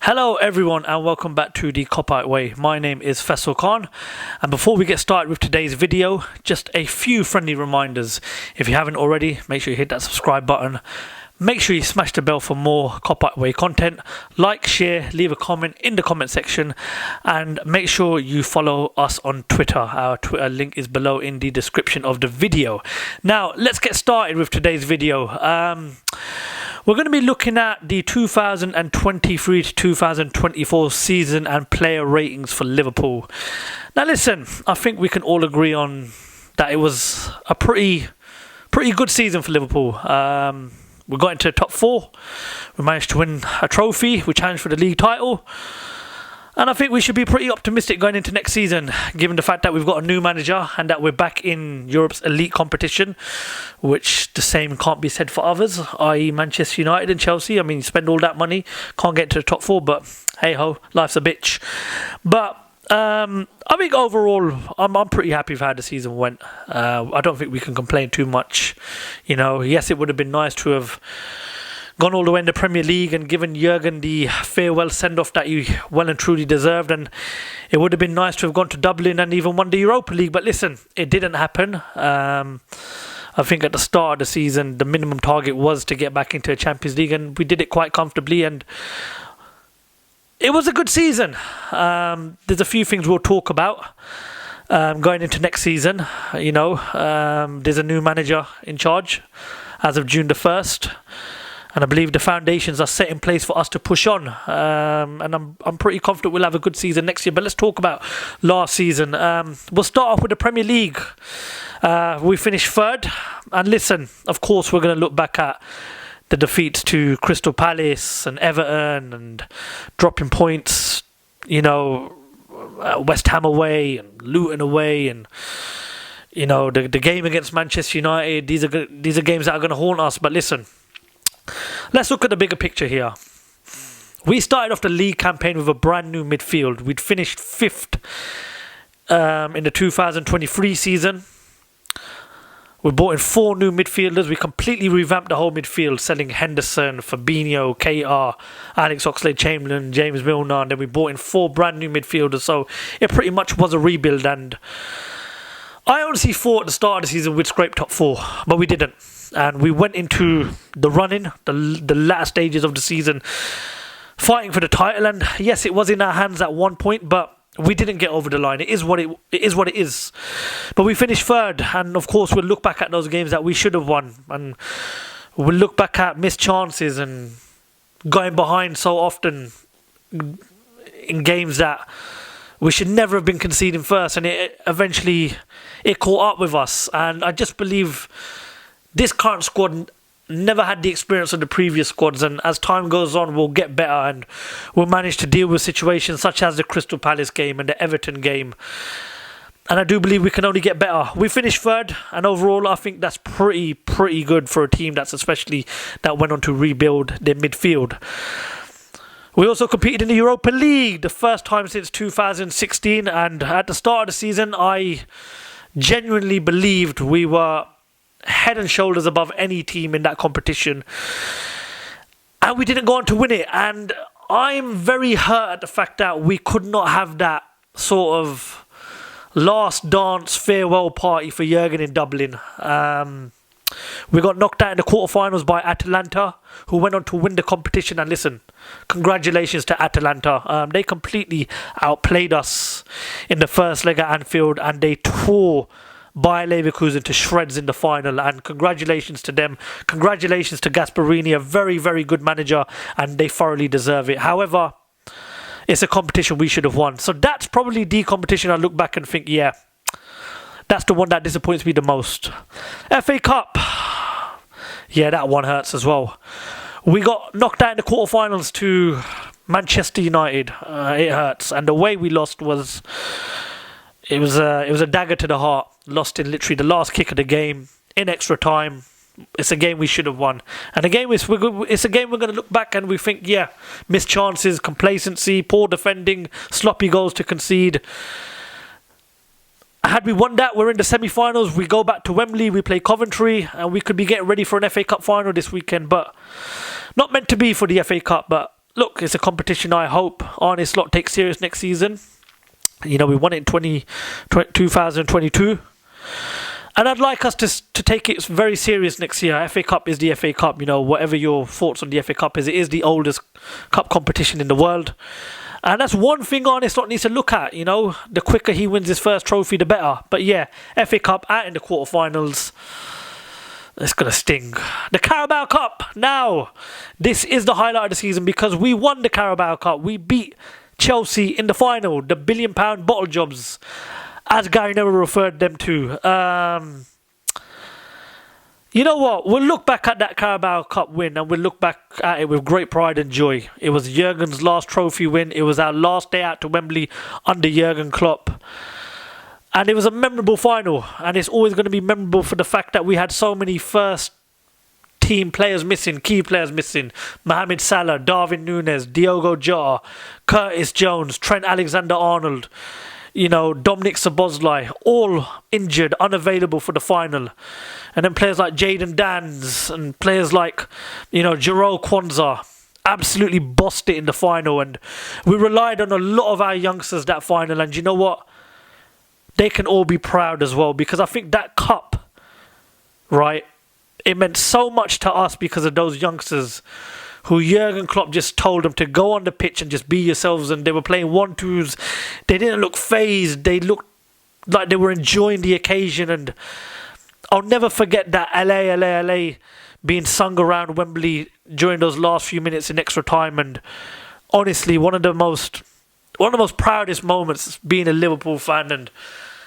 Hello everyone and welcome back to the Cop Out Way. My name is Faisal Khan, and before we get started with today's video, just a few friendly reminders. If you haven't already, make sure you hit that subscribe button. Make sure you smash the bell for more Cop Out Way content. Like, share, leave a comment in the comment section, and make sure you follow us on Twitter. Our Twitter link is below in the description of the video. Now, let's get started with today's video. We're going to be looking at the 2023 to 2024 season and player ratings for Liverpool. Now listen, I think we can all agree on that it was a pretty good season for Liverpool. We got into the top four. We managed to win a trophy. We challenged for the league title. And I think we should be pretty optimistic going into next season, given the fact that we've got a new manager and that we're back in Europe's elite competition, which the same can't be said for others, i.e. Manchester United and Chelsea. I mean, you spend all that money, can't get to the top four, but hey-ho, life's a bitch. But I think overall, I'm pretty happy with how the season went. I don't think we can complain too much. You know, yes, it would have been nice to have gone all the way in the Premier League and given Jurgen the farewell send-off that he well and truly deserved, and it would have been nice to have gone to Dublin and even won the Europa League, but listen, it didn't happen. I think at the start of the season the minimum target was to get back into a Champions League, and we did it quite comfortably, and it was a good season. There's a few things we'll talk about going into next season. You know, there's a new manager in charge as of June the 1st. And I believe the foundations are set in place for us to push on. And I'm pretty confident we'll have a good season next year. But let's talk about last season. We'll start off with the Premier League. We finished third. And listen, of course, we're going to look back at the defeats to Crystal Palace and Everton and dropping points, you know, West Ham away and Luton away, and you know, the game against Manchester United. These are games that are going to haunt us. But listen, let's look at the bigger picture here. We started off the league campaign with a brand new midfield. We'd finished 5th in the 2023 season. We brought in 4 new midfielders. We completely revamped the whole midfield, selling Henderson, Fabinho, KR, Alex Oxlade-Chamberlain, James Milner, and then we brought in 4 brand new midfielders. So it pretty much was a rebuild, and I honestly thought at the start of the season we'd scrape top 4, but we didn't. And we went into the run-in, the latter stages of the season, fighting for the title. And yes, it was in our hands at one point, but we didn't get over the line. It is what it is. But we finished third, and of course we'll look back at those games that we should have won, and we'll look back at missed chances and going behind so often in games that we should never have been conceding first, and it eventually caught up with us. And I just believe this current squad never had the experience of the previous squads, and as time goes on we'll get better and we'll manage to deal with situations such as the Crystal Palace game and the Everton game, and I do believe we can only get better. We finished third, and overall I think that's pretty good for a team that went on to rebuild their midfield. We also competed in the Europa League, the first time since 2016, and at the start of the season I genuinely believed we were head and shoulders above any team in that competition, and we didn't go on to win it. And I'm very hurt at the fact that we could not have that sort of last dance farewell party for Jurgen in Dublin. We got knocked out in the quarterfinals by Atalanta, who went on to win the competition. And listen, congratulations to Atalanta. They completely outplayed us in the first leg at Anfield, and they tore Bayer Leverkusen to shreds in the final, and congratulations to them. Congratulations to Gasperini, a very good manager, and they thoroughly deserve it. However, it's a competition we should have won. So that's probably the competition I look back and think, yeah, that's the one that disappoints me the most. F.A Cup, yeah, that one hurts as well. We got knocked out in the quarterfinals to Manchester United. It hurts, and the way we lost was It was a dagger to the heart. Lost in literally the last kick of the game, in extra time. It's a game we should have won. And it's a game we're going to look back and we think, yeah, missed chances, complacency, poor defending, sloppy goals to concede. Had we won that, we're in the semi-finals. We go back to Wembley, we play Coventry, and we could be getting ready for an FA Cup final this weekend. But not meant to be for the FA Cup, but look, it's a competition I hope Arne Slot takes serious next season. You know, we won it in 2022. And I'd like us to take it very serious next year. FA Cup is the FA Cup. You know, whatever your thoughts on the FA Cup is, it is the oldest cup competition in the world. And that's one thing Arne Slot needs to look at. You know, the quicker he wins his first trophy, the better. But yeah, FA Cup out in the quarterfinals. It's going to sting. The Carabao Cup. Now, this is the highlight of the season because we won the Carabao Cup. We beat Chelsea in the final. The £1 billion bottle jobs, as Gary Neville referred them to. You know what? We'll look back at that Carabao Cup win and we'll look back at it with great pride and joy. It was Jurgen's last trophy win. It was our last day out to Wembley under Jurgen Klopp. And it was a memorable final. And it's always going to be memorable for the fact that we had so many first team players missing, key players missing. Mohamed Salah, Darwin Núñez, Diogo Jota, Curtis Jones, Trent Alexander-Arnold, you know, Dominic Szoboszlai, all injured, unavailable for the final. And then players like Jadon Danns and players like, you know, Jero Kwanzaa absolutely bossed it in the final. And we relied on a lot of our youngsters that final. And you know what? They can all be proud as well, because I think that cup, right, it meant so much to us because of those youngsters who Jurgen Klopp just told them to go on the pitch and just be yourselves, and they were playing 1-2s. They didn't look phased. They looked like they were enjoying the occasion, and I'll never forget that LA being sung around Wembley during those last few minutes in extra time. And honestly, one of the most proudest moments being a Liverpool fan, and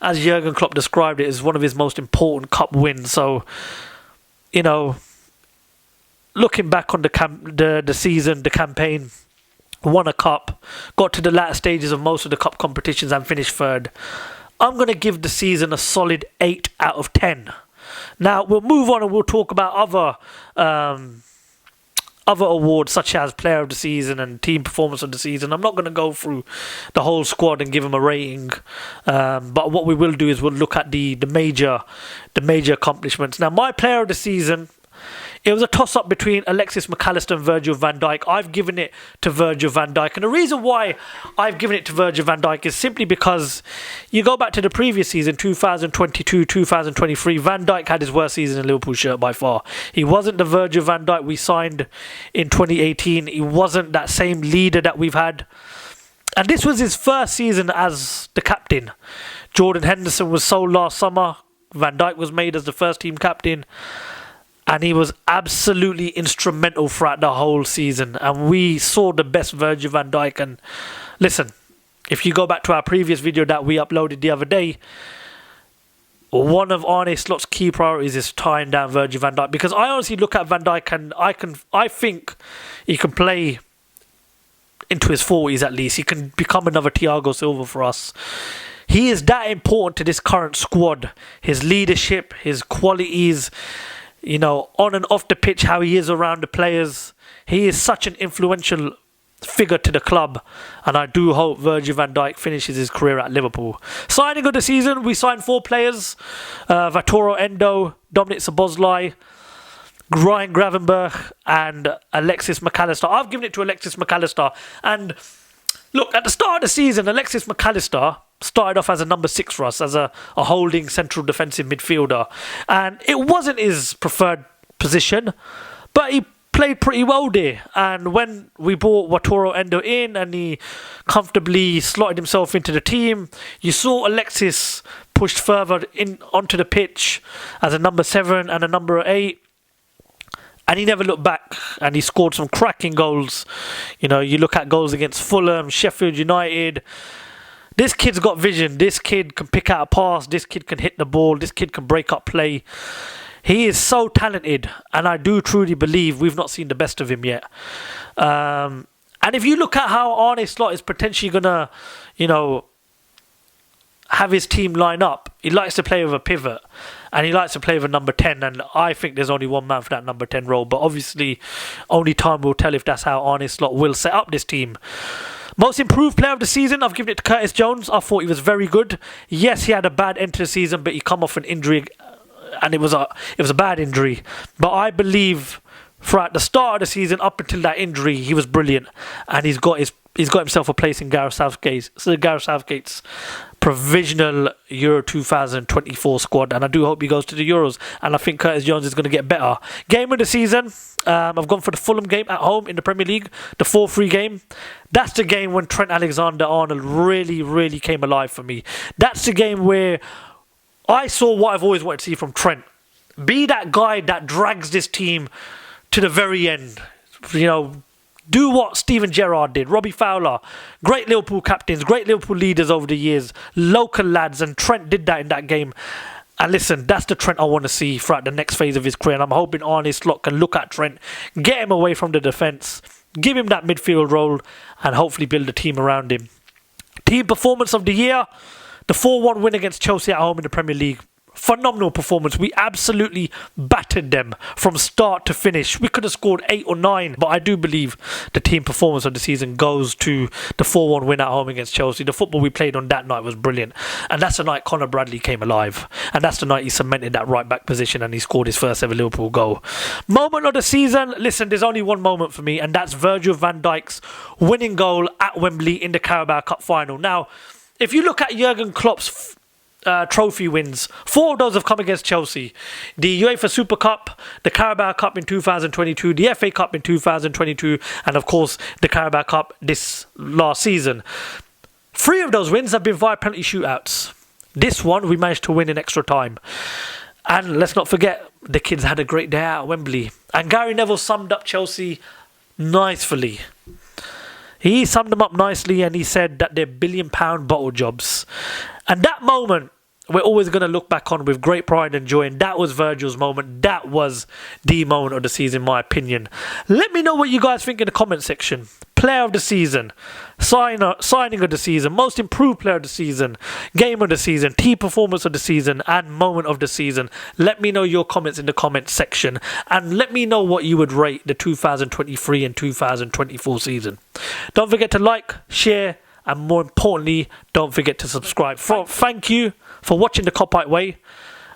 as Jurgen Klopp described it, is one of his most important cup wins. So, you know, looking back on the season, the campaign, won a cup, got to the latter stages of most of the cup competitions and finished third. I'm going to give the season a solid 8 out of 10. Now, we'll move on and we'll talk about other awards such as Player of the Season and Team Performance of the Season. I'm not going to go through the whole squad and give them a rating, but what we will do is we'll look at the major accomplishments. Now, my Player of the Season, it was a toss-up between Alexis Mac Allister and Virgil van Dijk. I've given it to Virgil van Dijk. And the reason why I've given it to Virgil van Dijk is simply because you go back to the previous season, 2022-2023, Van Dijk had his worst season in Liverpool shirt by far. He wasn't the Virgil van Dijk we signed in 2018. He wasn't that same leader that we've had. And this was his first season as the captain. Jordan Henderson was sold last summer. Van Dijk was made as the first team captain. And he was absolutely instrumental throughout the whole season. And we saw the best Virgil van Dijk. And listen, if you go back to our previous video that we uploaded the other day, one of Arne Slot's key priorities is tying down Virgil van Dijk. Because I honestly look at Van Dijk and I think he can play into his 40s at least. He can become another Thiago Silva for us. He is that important to this current squad. His leadership, his qualities, you know, on and off the pitch, how he is around the players. He is such an influential figure to the club, and I do hope Virgil van Dijk finishes his career at Liverpool. Signing of the season, we signed 4 players. Wataru Endo, Dominic Szoboszlai, Ryan Gravenberch and Alexis Mac Allister. I've given it to Alexis Mac Allister. And look, at the start of the season, Alexis Mac Allister started off as a number 6 for us, as a holding central defensive midfielder. And it wasn't his preferred position, but he played pretty well there. And when we brought Wataru Endo in and he comfortably slotted himself into the team, you saw Alexis pushed further in onto the pitch as a number 7 and a number 8. And he never looked back, and he scored some cracking goals. You know, you look at goals against Fulham, Sheffield United. This kid's got vision. This kid can pick out a pass. This kid can hit the ball. This kid can break up play. He is so talented, and I do truly believe we've not seen the best of him yet. And if you look at how Arne Slot is potentially going to, you know, have his team line up, he likes to play with a pivot, and he likes to play with a number 10, and I think there's only one man for that number 10 role, but obviously only time will tell if that's how Arne Slot will set up this team. Most improved player of the season, I've given it to Curtis Jones. I thought he was very good. Yes, he had a bad end to the season, but he come off an injury, and it was a bad injury. But I believe throughout the start of the season up until that injury, he was brilliant, and he's got himself a place in Gareth Southgate's provisional Euro 2024 squad, and I do hope he goes to the Euros. And I think Curtis Jones is going to get better. Game of the season, I've gone for the Fulham game at home in the Premier League, the 4-3 game. That's the game when Trent Alexander-Arnold really came alive for me. That's the game where I saw what I've always wanted to see from Trent. Be that guy that drags this team to the very end. You know, do what Steven Gerrard did, Robbie Fowler, great Liverpool captains, great Liverpool leaders over the years, local lads, and Trent did that in that game. And listen, that's the Trent I want to see throughout the next phase of his career, and I'm hoping Arne Slot can look at Trent, get him away from the defence, give him that midfield role, and hopefully build a team around him. Team performance of the year, the 4-1 win against Chelsea at home in the Premier League. Phenomenal performance. We absolutely battered them from start to finish. We could have scored 8 or 9, but I do believe the team performance of the season goes to the 4-1 win at home against Chelsea. The football we played on that night was brilliant, and that's the night Conor Bradley came alive, and that's the night he cemented that right back position and he scored his first ever Liverpool goal. Moment of the season, listen, there's only one moment for me, and that's Virgil van Dijk's winning goal at Wembley in the Carabao Cup final. Now, if you look at Jurgen Klopp's trophy wins, 4 of those have come against Chelsea. The UEFA Super Cup, the Carabao Cup in 2022, the F.A Cup in 2022, and of course the Carabao Cup this last season. 3 of those wins have been via penalty shootouts. This one we managed to win in extra time. And let's not forget, the kids had a great day out at Wembley. And Gary Neville summed up Chelsea nicely. He summed them up nicely, and he said that they're billion-pound bottle jobs. And that moment, we're always going to look back on with great pride and joy. And that was Virgil's moment. That was the moment of the season, in my opinion. Let me know what you guys think in the comment section. Player of the season, signing of the season, most improved player of the season, game of the season, team performance of the season, and moment of the season. Let me know your comments in the comment section, and let me know what you would rate the 2023 and 2024 season. Don't forget to like, share, and more importantly, don't forget to subscribe. Thank you for watching the Cop Out Way,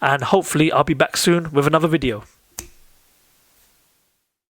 and hopefully I'll be back soon with another video.